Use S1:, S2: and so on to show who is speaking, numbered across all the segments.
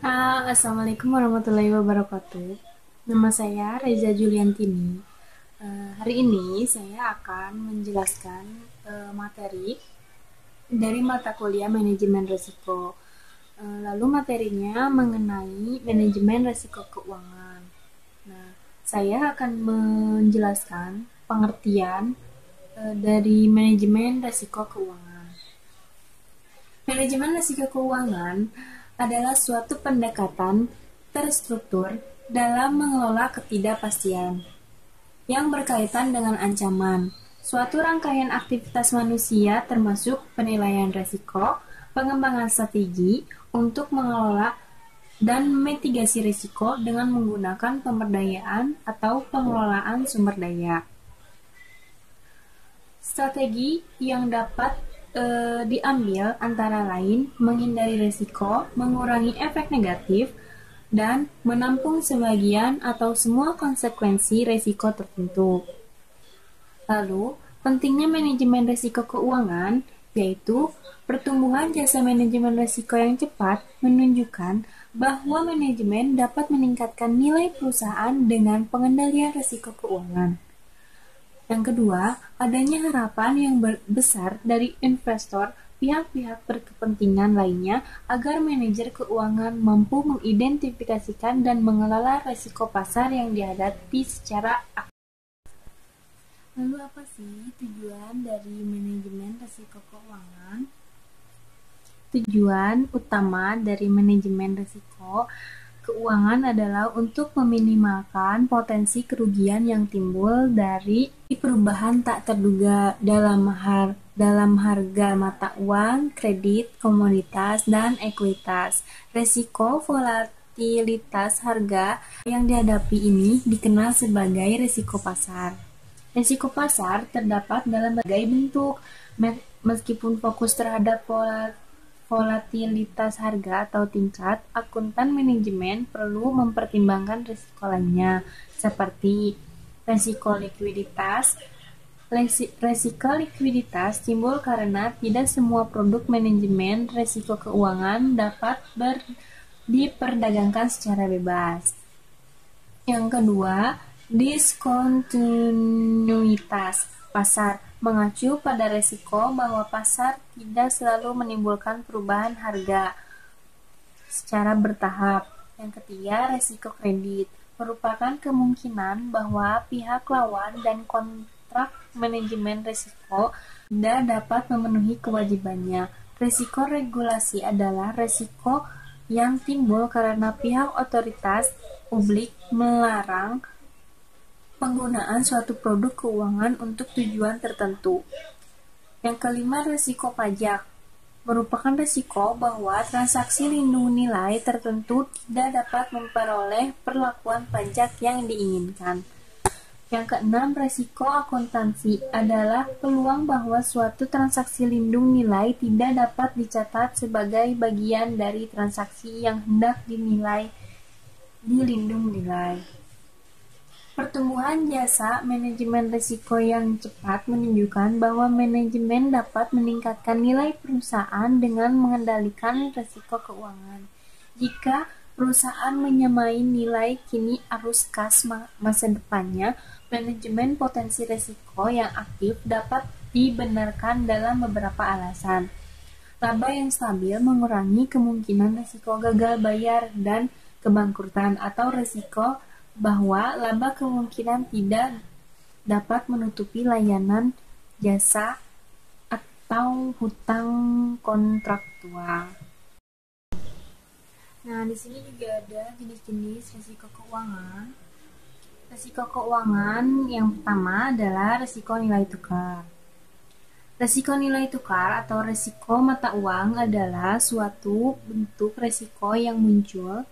S1: Assalamualaikum warahmatullahi wabarakatuh. Nama saya Reza Juliantini. Hari ini saya akan menjelaskan materi dari mata kuliah manajemen risiko. Lalu materinya mengenai manajemen risiko keuangan. Nah, saya akan menjelaskan pengertian dari manajemen risiko keuangan. Manajemen risiko keuangan adalah suatu pendekatan terstruktur dalam mengelola ketidakpastian yang berkaitan dengan ancaman. Suatu rangkaian aktivitas manusia termasuk penilaian risiko, pengembangan strategi untuk mengelola dan mitigasi risiko dengan menggunakan pemberdayaan atau pengelolaan sumber daya. Strategi yang dapat diambil antara lain menghindari risiko, mengurangi efek negatif, dan menampung sebagian atau semua konsekuensi risiko tertentu. Lalu, pentingnya manajemen risiko keuangan, yaitu pertumbuhan jasa manajemen risiko yang cepat menunjukkan bahwa manajemen dapat meningkatkan nilai perusahaan dengan pengendalian risiko keuangan. Yang kedua, adanya harapan yang besar dari investor, pihak-pihak berkepentingan lainnya agar manajer keuangan mampu mengidentifikasikan dan mengelola risiko pasar yang dihadapi secara aktif. Lalu apa sih tujuan dari manajemen risiko keuangan? Tujuan utama dari manajemen risiko keuangan adalah untuk meminimalkan potensi kerugian yang timbul dari perubahan tak terduga dalam harga mata uang, kredit, komoditas, dan ekuitas. Risiko volatilitas harga yang dihadapi ini dikenal sebagai risiko pasar. Risiko pasar terdapat dalam berbagai bentuk, meskipun fokus terhadap volatilitas harga atau tingkat, akuntan manajemen perlu mempertimbangkan risiko lainnya, seperti risiko likuiditas. Risiko likuiditas timbul karena tidak semua produk manajemen risiko keuangan dapat diperdagangkan secara bebas. Yang kedua, diskontinuitas pasar mengacu pada risiko bahwa pasar tidak selalu menimbulkan perubahan harga secara bertahap. Yang ketiga, risiko kredit merupakan kemungkinan bahwa pihak lawan dan kontrak manajemen risiko tidak dapat memenuhi kewajibannya. Risiko regulasi adalah risiko yang timbul karena pihak otoritas publik melarang penggunaan suatu produk keuangan untuk tujuan tertentu. Yang kelima, risiko pajak merupakan risiko bahwa transaksi lindung nilai tertentu tidak dapat memperoleh perlakuan pajak yang diinginkan. Yang keenam, risiko akuntansi adalah peluang bahwa suatu transaksi lindung nilai tidak dapat dicatat sebagai bagian dari transaksi yang hendak dinilai dilindung nilai. Pertumbuhan jasa manajemen risiko yang cepat menunjukkan bahwa manajemen dapat meningkatkan nilai perusahaan dengan mengendalikan risiko keuangan. Jika perusahaan menyamai nilai kini arus kas masa depannya, manajemen potensi risiko yang aktif dapat dibenarkan dalam beberapa alasan. Laba yang stabil mengurangi kemungkinan risiko gagal bayar dan kebangkrutan atau risiko bahwa laba kemungkinan tidak dapat menutupi layanan jasa atau hutang kontraktual. Nah, di sini juga ada jenis-jenis risiko keuangan. Risiko keuangan yang pertama adalah risiko nilai tukar. Risiko nilai tukar atau risiko mata uang adalah suatu bentuk risiko yang muncul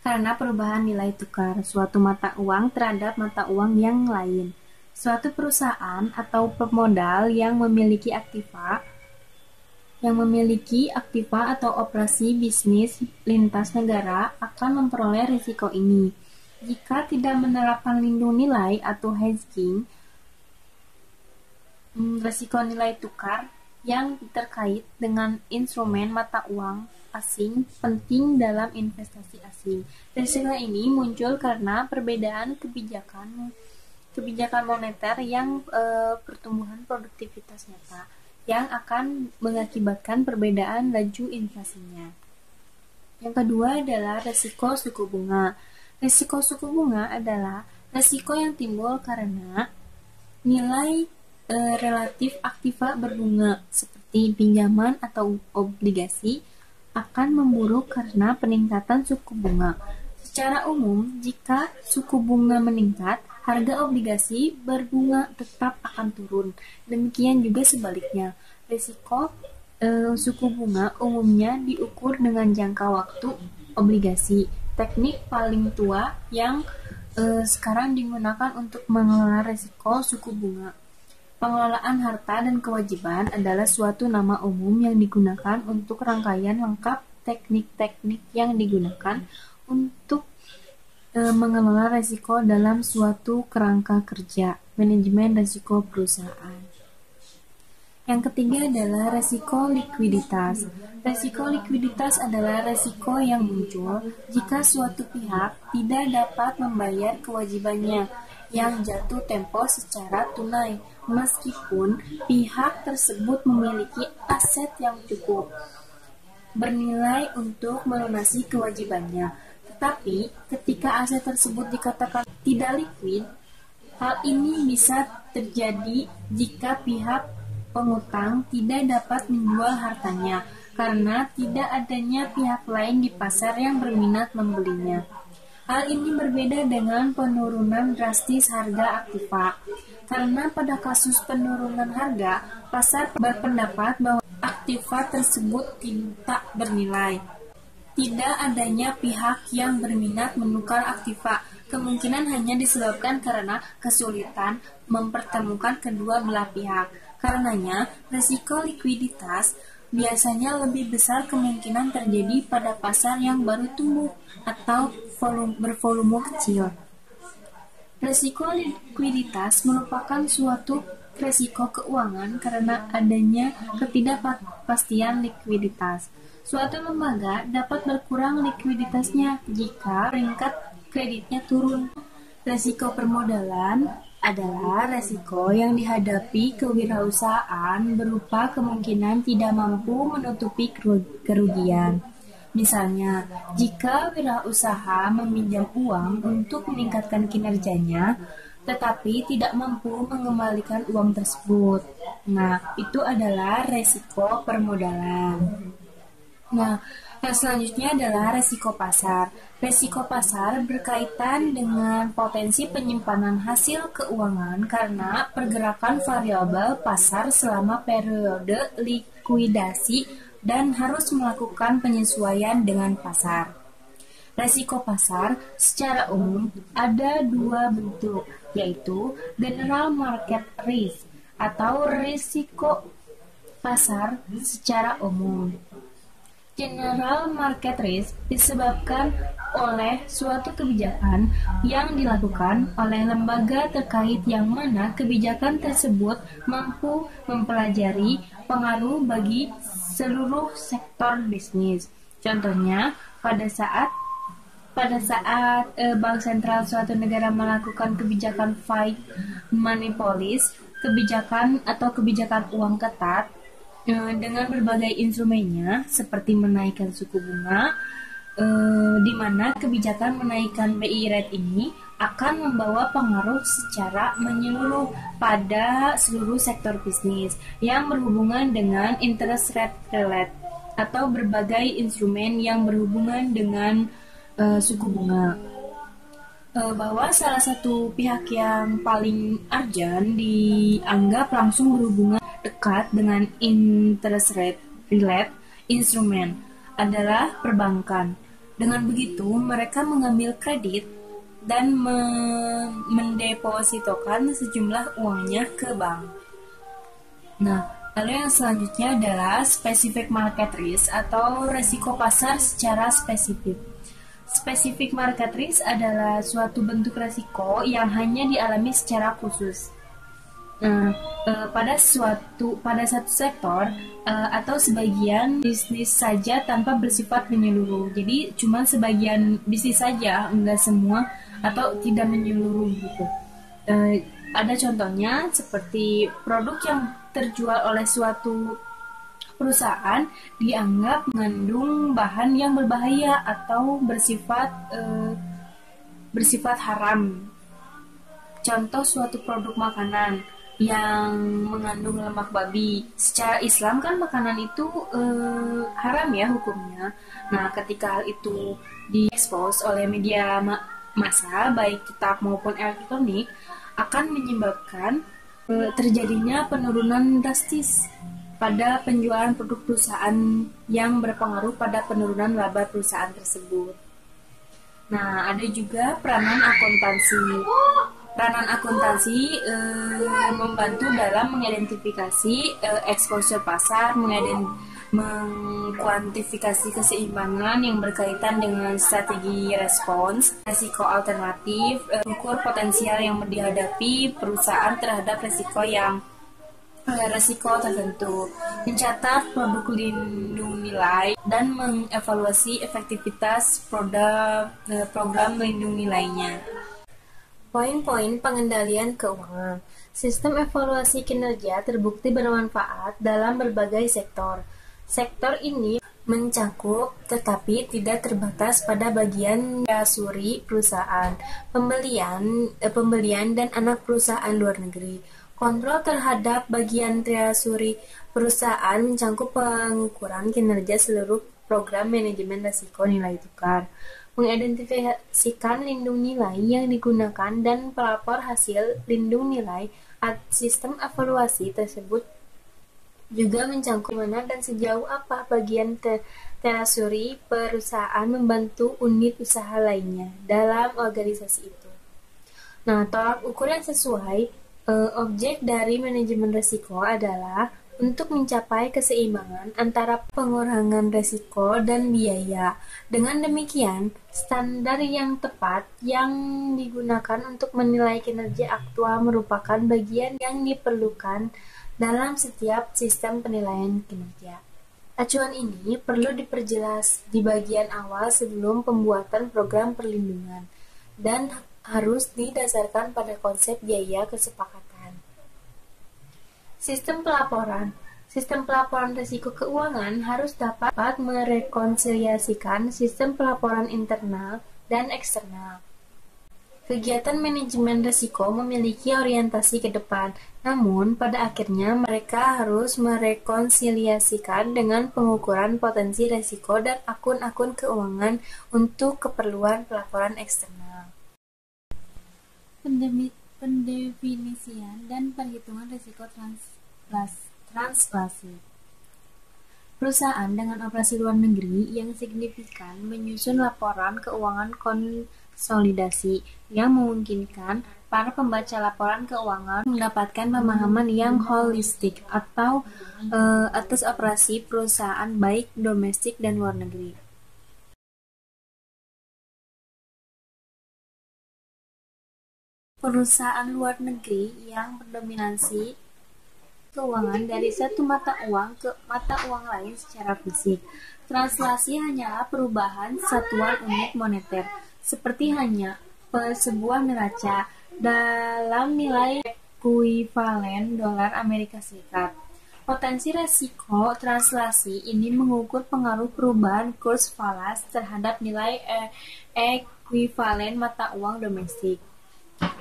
S1: karena perubahan nilai tukar suatu mata uang terhadap mata uang yang lain. Suatu perusahaan atau pemodal yang memiliki aktiva atau operasi bisnis lintas negara akan memperoleh risiko ini. Jika tidak menerapkan lindung nilai atau hedging, risiko nilai tukar yang terkait dengan instrumen mata uang asing penting dalam investasi asing. Risiko ini muncul karena perbedaan kebijakan moneter yang pertumbuhan produktivitas nyata yang akan mengakibatkan perbedaan laju inflasinya. Yang kedua adalah risiko suku bunga. Risiko suku bunga adalah risiko yang timbul karena nilai relatif aktiva berbunga seperti pinjaman atau obligasi akan memburuk karena peningkatan suku bunga. Secara umum, jika suku bunga meningkat, harga obligasi berbunga tetap akan turun. Demikian juga sebaliknya. Risiko suku bunga umumnya diukur dengan jangka waktu obligasi. Teknik paling tua yang sekarang digunakan untuk mengelola risiko suku bunga. Pengelolaan harta dan kewajiban adalah suatu nama umum yang digunakan untuk rangkaian lengkap teknik-teknik yang digunakan untuk mengelola risiko dalam suatu kerangka kerja, manajemen risiko perusahaan. Yang ketiga adalah risiko likuiditas. Risiko likuiditas adalah risiko yang muncul jika suatu pihak tidak dapat membayar kewajibannya yang jatuh tempo secara tunai, meskipun pihak tersebut memiliki aset yang cukup bernilai untuk melunasi kewajibannya. Tetapi, ketika aset tersebut dikatakan tidak likuid, hal ini bisa terjadi jika pihak pengutang tidak dapat menjual hartanya karena tidak adanya pihak lain di pasar yang berminat membelinya. Hal ini berbeda dengan penurunan drastis harga aktiva, karena pada kasus penurunan harga, pasar berpendapat bahwa aktiva tersebut tidak bernilai. Tidak adanya pihak yang berminat menukar aktiva kemungkinan hanya disebabkan karena kesulitan mempertemukan kedua belah pihak. Karenanya, risiko likuiditas biasanya lebih besar kemungkinan terjadi pada pasar yang baru tumbuh atau bervolume kecil. Risiko likuiditas merupakan suatu risiko keuangan karena adanya ketidakpastian likuiditas. Suatu lembaga dapat berkurang likuiditasnya jika peringkat kreditnya turun. Risiko permodalan adalah risiko yang dihadapi kewirausahaan berupa kemungkinan tidak mampu menutupi kerugian. Misalnya, jika wirausaha meminjam uang untuk meningkatkan kinerjanya, tetapi tidak mampu mengembalikan uang tersebut. Nah, itu adalah risiko permodalan. Nah, yang selanjutnya adalah risiko pasar. Risiko pasar berkaitan dengan potensi penyimpanan hasil keuangan karena pergerakan variabel pasar selama periode likuidasi dan harus melakukan penyesuaian dengan pasar. Risiko pasar secara umum ada dua bentuk, yaitu general market risk atau risiko pasar secara umum. General market risk disebabkan oleh suatu kebijakan yang dilakukan oleh lembaga terkait yang mana kebijakan tersebut mampu mempelajari pengaruh bagi seluruh sektor bisnis. Contohnya, pada saat bank sentral suatu negara melakukan kebijakan fiat money policy, kebijakan uang ketat, dengan berbagai instrumennya seperti menaikkan suku bunga, di mana kebijakan menaikkan BI rate ini akan membawa pengaruh secara menyeluruh pada seluruh sektor bisnis yang berhubungan dengan interest rate relate atau berbagai instrumen yang berhubungan dengan suku bunga. Bahwa salah satu pihak yang paling urgent dianggap langsung berhubungan dekat dengan interest rate relate instrumen adalah perbankan. Dengan begitu, mereka mengambil kredit dan mendepositokan sejumlah uangnya ke bank. Nah, lalu yang selanjutnya adalah specific market risk atau risiko pasar secara spesifik. Specific market risk adalah suatu bentuk risiko yang hanya dialami secara khusus. Nah, pada satu sektor atau sebagian bisnis saja tanpa bersifat menyeluruh. Jadi cuma sebagian bisnis saja, enggak semua atau tidak menyeluruh gitu. Ada contohnya seperti produk yang terjual oleh suatu perusahaan dianggap mengandung bahan yang berbahaya atau bersifat haram. Contoh suatu produk makanan yang mengandung lemak babi. Secara Islam kan makanan itu haram ya hukumnya. Nah, ketika hal itu diekspos oleh media massa, baik cetak maupun elektronik, akan menyebabkan terjadinya penurunan drastis pada penjualan produk perusahaan yang berpengaruh pada penurunan laba perusahaan tersebut. Nah, ada juga peranan akuntansi. Peranan akuntansi membantu dalam mengidentifikasi exposure pasar, mengkuantifikasi keseimbangan yang berkaitan dengan strategi respons, risiko alternatif, ukur potensial yang dihadapi perusahaan terhadap resiko tertentu, mencatat produk lindung nilai, dan mengevaluasi efektivitas program lindung nilainya. Poin-poin pengendalian keuangan. Sistem evaluasi kinerja terbukti bermanfaat dalam berbagai sektor. Sektor ini mencakup tetapi tidak terbatas pada bagian treasury perusahaan, pembelian dan anak perusahaan luar negeri. Kontrol terhadap bagian treasury perusahaan mencakup pengukuran kinerja seluruh program manajemen risiko nilai tukar, mengidentifikasikan lindung nilai yang digunakan dan pelapor hasil lindung nilai. Sistem evaluasi tersebut juga mencakup mana dan sejauh apa bagian treasury perusahaan membantu unit usaha lainnya dalam organisasi itu. Nah, tolak ukur yang sesuai objek dari manajemen risiko adalah untuk mencapai keseimbangan antara pengurangan risiko dan biaya. Dengan demikian, standar yang tepat yang digunakan untuk menilai kinerja aktual merupakan bagian yang diperlukan dalam setiap sistem penilaian kinerja. Acuan ini perlu diperjelas di bagian awal sebelum pembuatan program perlindungan dan harus didasarkan pada konsep biaya kesepakatan. Sistem pelaporan. Sistem pelaporan risiko keuangan harus dapat merekonsiliasikan sistem pelaporan internal dan eksternal. Kegiatan manajemen risiko memiliki orientasi ke depan, namun pada akhirnya mereka harus merekonsiliasikan dengan pengukuran potensi risiko dan akun-akun keuangan untuk keperluan pelaporan eksternal. Pendefinisian dan perhitungan risiko translasi. Perusahaan dengan operasi luar negeri yang signifikan menyusun laporan keuangan konsolidasi yang memungkinkan para pembaca laporan keuangan mendapatkan pemahaman yang holistik atas operasi perusahaan baik domestik dan luar negeri. Perusahaan luar negeri yang berdominansi keuangan dari satu mata uang ke mata uang lain secara fisik. Translasi hanyalah perubahan satuan unit moneter, seperti hanya sebuah neraca dalam nilai ekuivalen dolar Amerika Serikat. Potensi resiko translasi ini mengukur pengaruh perubahan kurs falas terhadap nilai ekuivalen mata uang domestik.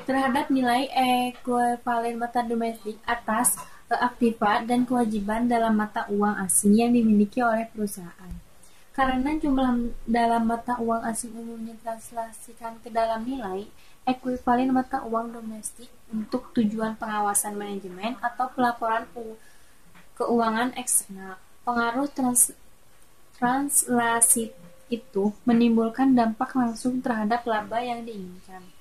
S1: Terhadap nilai ekuivalen mata domestik atas aktiva dan kewajiban dalam mata uang asing yang dimiliki oleh perusahaan. Karena jumlah dalam mata uang asing umumnya translasikan ke dalam nilai ekuivalen mata uang domestik untuk tujuan pengawasan manajemen atau pelaporan keuangan eksternal. Pengaruh translasi itu menimbulkan dampak langsung terhadap laba yang diinginkan.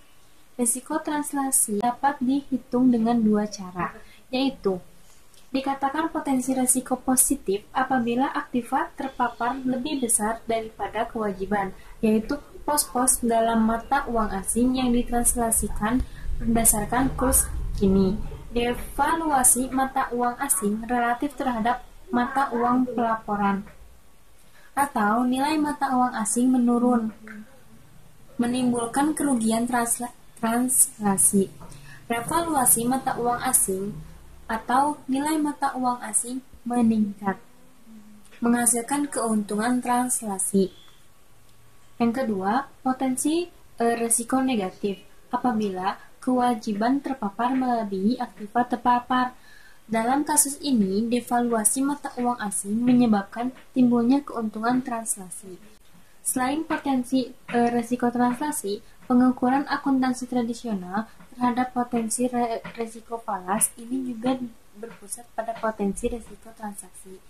S1: Risiko translasi dapat dihitung dengan dua cara, yaitu dikatakan potensi risiko positif apabila aktiva terpapar lebih besar daripada kewajiban, yaitu pos-pos dalam mata uang asing yang ditranslasikan berdasarkan kurs kini, Devaluasi mata uang asing relatif terhadap mata uang pelaporan, atau nilai mata uang asing menurun, menimbulkan kerugian translasi. Revaluasi mata uang asing atau nilai mata uang asing meningkat, menghasilkan keuntungan translasi. Yang kedua, potensi risiko negatif apabila kewajiban terpapar melebihi aktiva terpapar. Dalam kasus ini, devaluasi mata uang asing menyebabkan timbulnya keuntungan translasi. Selain potensi risiko translasi, pengukuran akuntansi tradisional terhadap potensi risiko falas ini juga berpusat pada potensi risiko transaksi.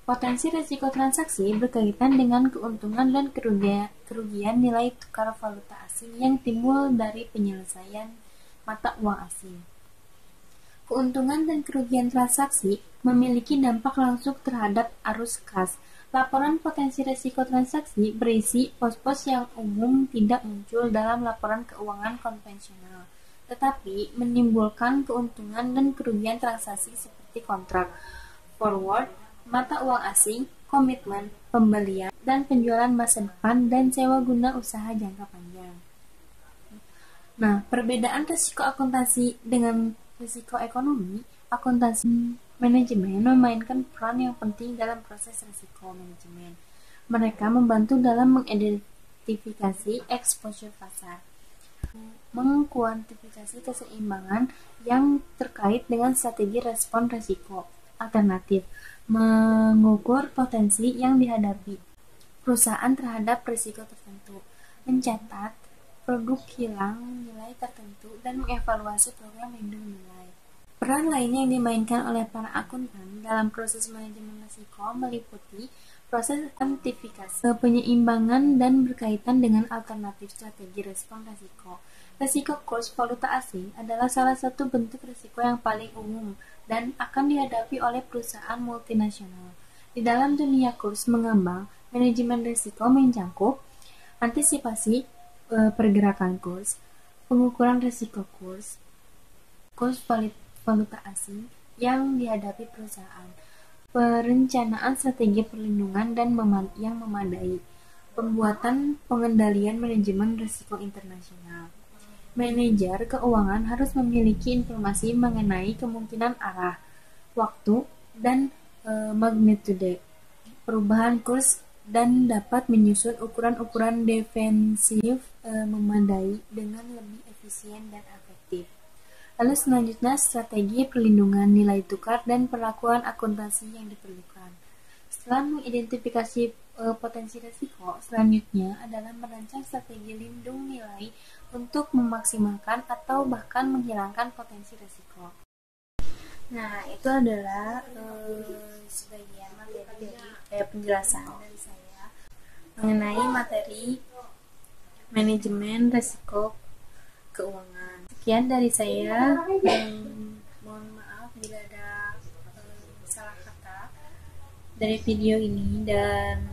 S1: Potensi risiko transaksi berkaitan dengan keuntungan dan kerugian nilai tukar valuta asing yang timbul dari penyelesaian mata uang asing. Keuntungan dan kerugian transaksi memiliki dampak langsung terhadap arus kas. Laporan potensi risiko transaksi berisi pos-pos yang umum tidak muncul dalam laporan keuangan konvensional, tetapi menimbulkan keuntungan dan kerugian transaksi seperti kontrak, forward, mata uang asing, komitmen, pembelian, dan penjualan masa depan dan sewa guna usaha jangka panjang. Nah, perbedaan risiko akuntansi dengan risiko ekonomi, akuntansi manajemen memainkan peran yang penting dalam proses risiko manajemen. Mereka membantu dalam mengidentifikasi exposure pasar, mengkuantifikasi keseimbangan yang terkait dengan strategi respon risiko alternatif, mengukur potensi yang dihadapi perusahaan terhadap risiko tertentu, mencatat produk hilang nilai tertentu, dan mengevaluasi program lindung nilai. Peran lainnya yang dimainkan oleh para akuntan dalam proses manajemen risiko meliputi proses kuantifikasi penyeimbangan dan berkaitan dengan alternatif strategi respon risiko. Risiko kurs valuta asing adalah salah satu bentuk risiko yang paling umum dan akan dihadapi oleh perusahaan multinasional. Di dalam dunia kurs mengambang, manajemen risiko mencakup antisipasi pergerakan kurs, pengukuran risiko kurs valuta asing yang dihadapi perusahaan, perencanaan strategi perlindungan dan yang memadai, pembuatan pengendalian manajemen risiko internasional. Manajer keuangan harus memiliki informasi mengenai kemungkinan arah, waktu, dan magnitude perubahan kurs dan dapat menyusun ukuran-ukuran defensif memadai dengan lebih efisien dan efektif. Lalu selanjutnya strategi perlindungan nilai tukar dan perlakuan akuntansi yang diperlukan. Setelah mengidentifikasi potensi risiko, selanjutnya adalah merancang strategi lindung nilai untuk memaksimalkan atau bahkan menghilangkan potensi risiko. Nah, itu adalah sebagian materi dari penjelasan dari saya mengenai materi manajemen risiko keuangan. Sekian dari saya. Mohon maaf bila ada salah kata dari video ini dan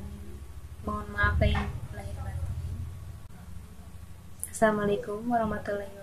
S1: mohon maaf lahir batin. Assalamualaikum warahmatullahi wabarakatuh.